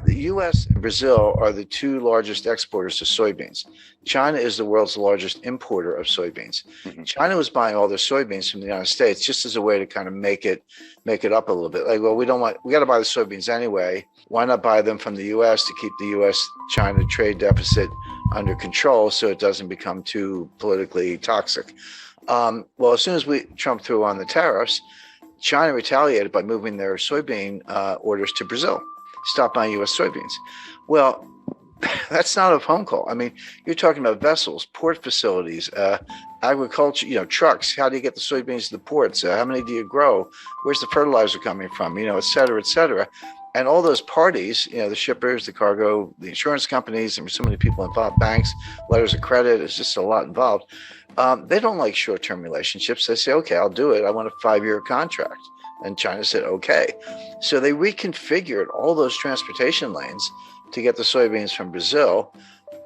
The US and Brazil are the two largest exporters of soybeans. China is the world's largest importer of soybeans. Mhm. China was buying all their soybeans from the United States just as a way to kind of make it up a little bit. Like, well, we got to buy the soybeans anyway. Why not buy them from the US to keep the US China trade deficit under control so it doesn't become too politically toxic? Well, as soon as Trump threw on the tariffs, China retaliated by moving their soybean orders to Brazil, stop buying U.S. soybeans. Well, that's not a phone call. I mean, you're talking about vessels, port facilities, agriculture, trucks. How do you get the soybeans to the ports? How many do you grow? Where's the fertilizer coming from? Et cetera, et cetera. And all those parties, the shippers, the cargo, the insurance companies, and so many people involved, banks, letters of credit, it's just a lot involved. They don't like short-term relationships. They say, okay, I'll do it. I want a 5-year contract. And China said, okay. So they reconfigured all those transportation lanes to get the soybeans from Brazil.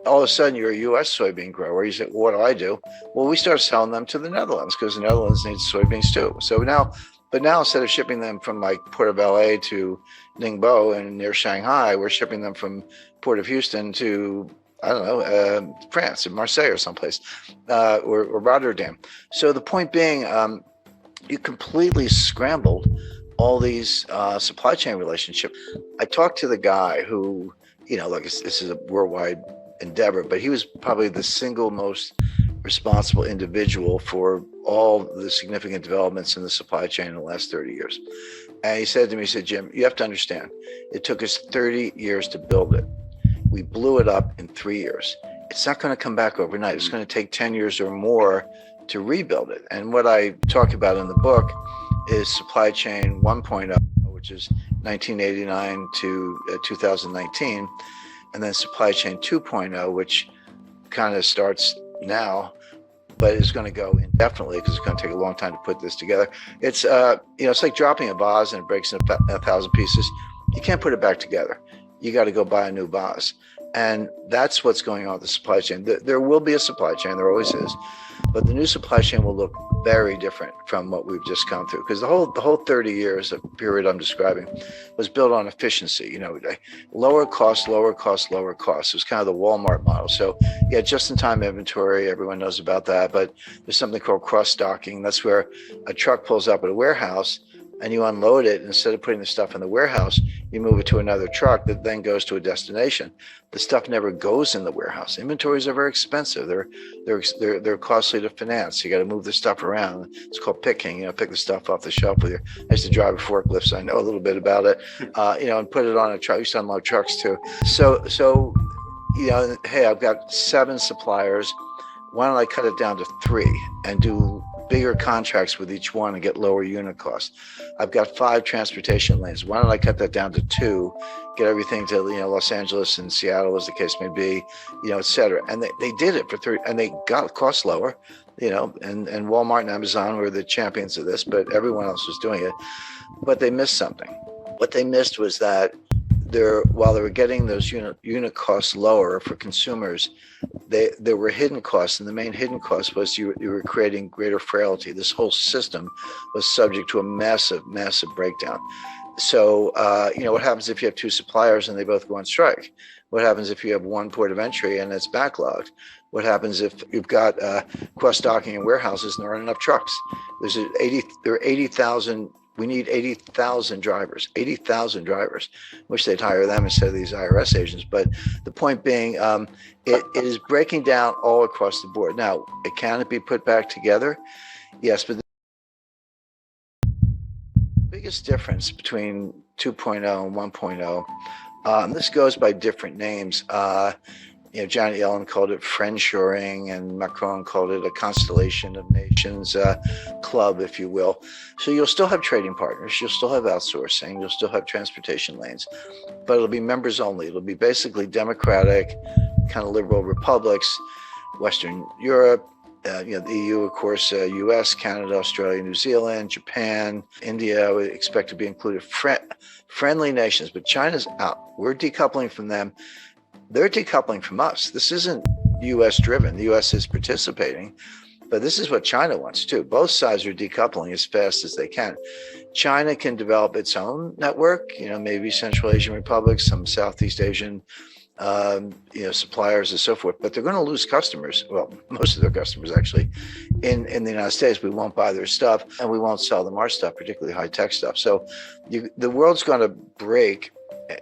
All of a sudden, you're a U.S. soybean grower. You say, well, what do? Well, we start selling them to the Netherlands because the Netherlands needs soybeans too. So now instead of shipping them from like Port of LA to Ningbo and near Shanghai, we're shipping them from Port of Houston to, I don't know, France, Marseille or someplace, or Rotterdam. So the point being, you completely scrambled all these supply chain relationships. I talked to the guy who, this is a worldwide endeavor, but he was probably the single most responsible individual for all the significant developments in the supply chain in the last 30 years. And he said to me, Jim, you have to understand, it took us 30 years to build it. We blew it up in 3 years. It's not going to come back overnight. It's going to take 10 years or more to rebuild it. And what I talk about in the book is supply chain 1.0, which is 1989 to 2019, and then supply chain 2.0, which kind of starts now, but is going to go indefinitely because it's going to take a long time to put this together. It's it's like dropping a vase and it breaks in 1,000 pieces. You can't put it back together. You got to go buy a new vase. And that's what's going on with the supply chain. There will be a supply chain, there always is, but the new supply chain will look very different from what we've just come through. Because the whole 30 years of period I'm describing was built on efficiency, lower cost, lower cost, lower cost. It was kind of the Walmart model. So yeah, just-in-time inventory, everyone knows about that, but there's something called cross-stocking. That's where a truck pulls up at a warehouse and you unload it. Instead of putting the stuff in the warehouse, you move it to another truck that then goes to a destination. The stuff never goes in the warehouse. Inventories are very expensive. They're costly to finance. You got to move the stuff around. It's called picking. Pick the stuff off the shelf with your. I used to drive a forklift, so I know a little bit about it. And put it on a truck. I used to unload trucks too. So hey, I've got 7 suppliers. Why don't I cut it down to 3 and do bigger contracts with each one and get lower unit costs? I've got 5 transportation lanes. Why don't I cut that down to 2, get everything to Los Angeles and Seattle, as the case may be, et cetera. And they did it for 3, and they got costs lower, and Walmart and Amazon were the champions of this, but everyone else was doing it. But they missed something. What they missed was that while they were getting those unit costs lower for consumers, there were hidden costs, and the main hidden cost was you were creating greater frailty. This whole system was subject to a massive breakdown. So what happens if you have 2 suppliers and they both go on strike? What happens if you have one port of entry and it's backlogged? What happens if you've got cross-docking in warehouses and there aren't enough trucks? There are 80,000. We need 80,000 drivers, Wish they'd hire them instead of these IRS agents. But the point being, it is breaking down all across the board. Now, can it be put back together? Yes, but the biggest difference between 2.0 and 1.0, this goes by different names. Janet Yellen called it friendshoring, and Macron called it a constellation of nations club, if you will. So you'll still have trading partners, you'll still have outsourcing, you'll still have transportation lanes, but it'll be members only. It'll be basically democratic, kind of liberal republics, Western Europe, the EU, of course, US, Canada, Australia, New Zealand, Japan, India, I would expect to be included. Friendly nations, but China's out. We're decoupling from them. They're decoupling from us. This isn't U.S. driven. The U.S. is participating, But this is what China wants too. Both sides are decoupling as fast as they can. China can develop its own network, maybe Central Asian republics, some Southeast Asian suppliers and so forth, but they're going to lose customers. Well, most of their customers actually in the United States. We won't buy their stuff and we won't sell them our stuff, particularly high-tech stuff. So the world's going to break,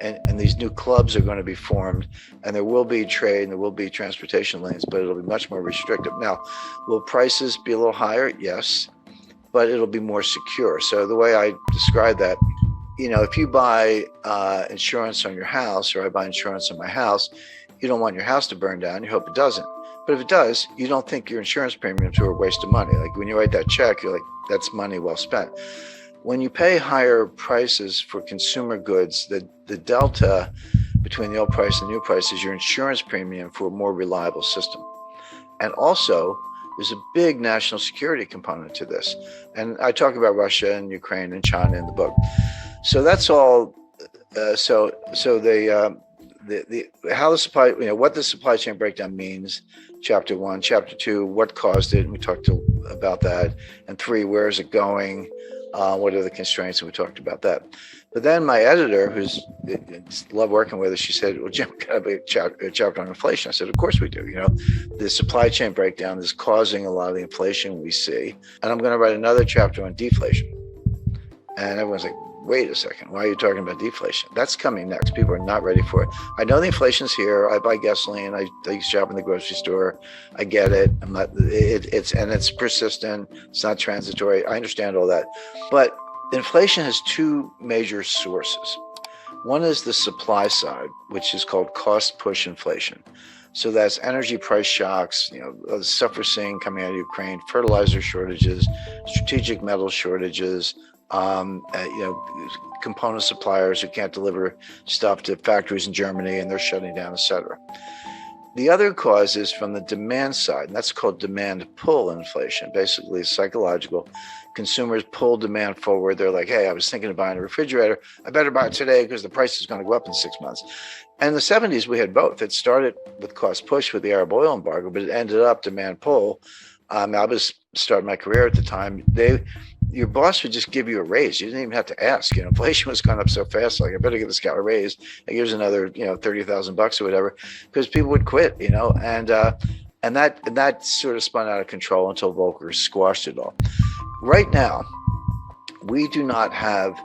and these new clubs are going to be formed, and there will be trade and there will be transportation lanes, but it'll be much more restrictive. Now, will prices be a little higher? Yes, but it'll be more secure. So the way I describe that, if you buy insurance on your house, or I buy insurance on my house, you don't want your house to burn down. You hope it doesn't. But if it does, you don't think your insurance premiums are a waste of money. Like when you write that check, you're like, that's money well spent. When you pay higher prices for consumer goods, the delta between the old price and the new price is your insurance premium for a more reliable system. And also, there's a big national security component to this. And I talk about Russia and Ukraine and China in the book. So that's all. So how the supply, what the supply chain breakdown means. Chapter 1, Chapter 2, what caused it, and we talked about that. And 3, where is it going? What are the constraints? And we talked about that. But then my editor, who's love working with us, she said, "Well, Jim, got to be a chapter on inflation." I said, "Of course we do. The supply chain breakdown is causing a lot of the inflation we see, and I'm going to write another chapter on deflation." And everyone's like, "Wait a second, why are you talking about deflation?" That's coming next. People are not ready for it. I know the inflation's here. I buy gasoline. I shop in the grocery store. I get it. I'm not. It's persistent. It's not transitory. I understand all that, but inflation has 2 major sources. One is the supply side, which is called cost push inflation. So that's energy price shocks, the stuff we're seeing coming out of Ukraine, fertilizer shortages, strategic metal shortages, component suppliers who can't deliver stuff to factories in Germany and they're shutting down, et cetera. The other cause is from the demand side, and that's called demand pull inflation. Basically, it's psychological. Consumers pull demand forward. They're like, hey, I was thinking of buying a refrigerator. I better buy it today because the price is going to go up in 6 months. And in the 70s, we had both. It started with cost push with the Arab oil embargo, but it ended up demand pull. I was starting my career at the time. Your boss would just give you a raise. You didn't even have to ask. Inflation was going up so fast. Like, I better give this guy a raise. Here's another, $30,000 or whatever, because people would quit. And that sort of spun out of control until Volcker squashed it all. Right now, we do not have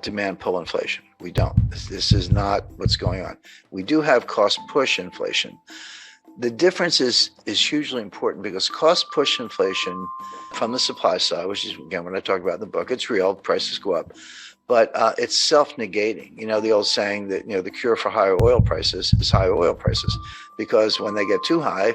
demand pull inflation. We don't. This is not what's going on. We do have cost push inflation. The difference is hugely important because cost push inflation from the supply side, which is, again, what I talk about in the book, it's real, prices go up, but it's self-negating. The old saying that, the cure for higher oil prices is higher oil prices, because when they get too high,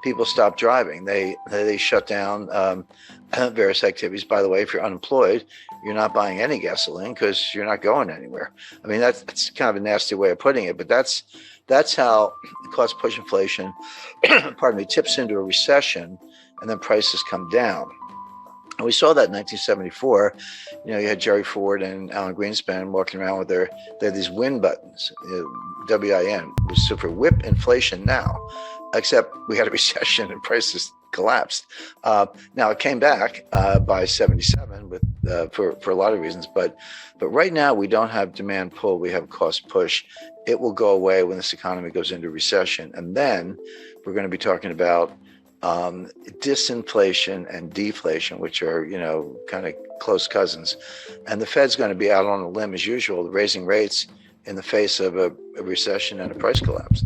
people stop driving. They shut down various activities. By the way, if you're unemployed, you're not buying any gasoline because you're not going anywhere. I mean, that's kind of a nasty way of putting it, but that's how cost push inflation, tips into a recession, and then prices come down. And we saw that in 1974. You had Jerry Ford and Alan Greenspan walking around with they had these win buttons, WIN, which stood for whip inflation now, except we had a recession and prices collapsed. Now it came back by 77 with for a lot of reasons, but right now we don't have demand pull, we have cost push. It will go away when this economy goes into recession, and then we're going to be talking about disinflation and deflation, which are kind of close cousins. And the Fed's going to be out on a limb as usual, raising rates in the face of a recession and a price collapse.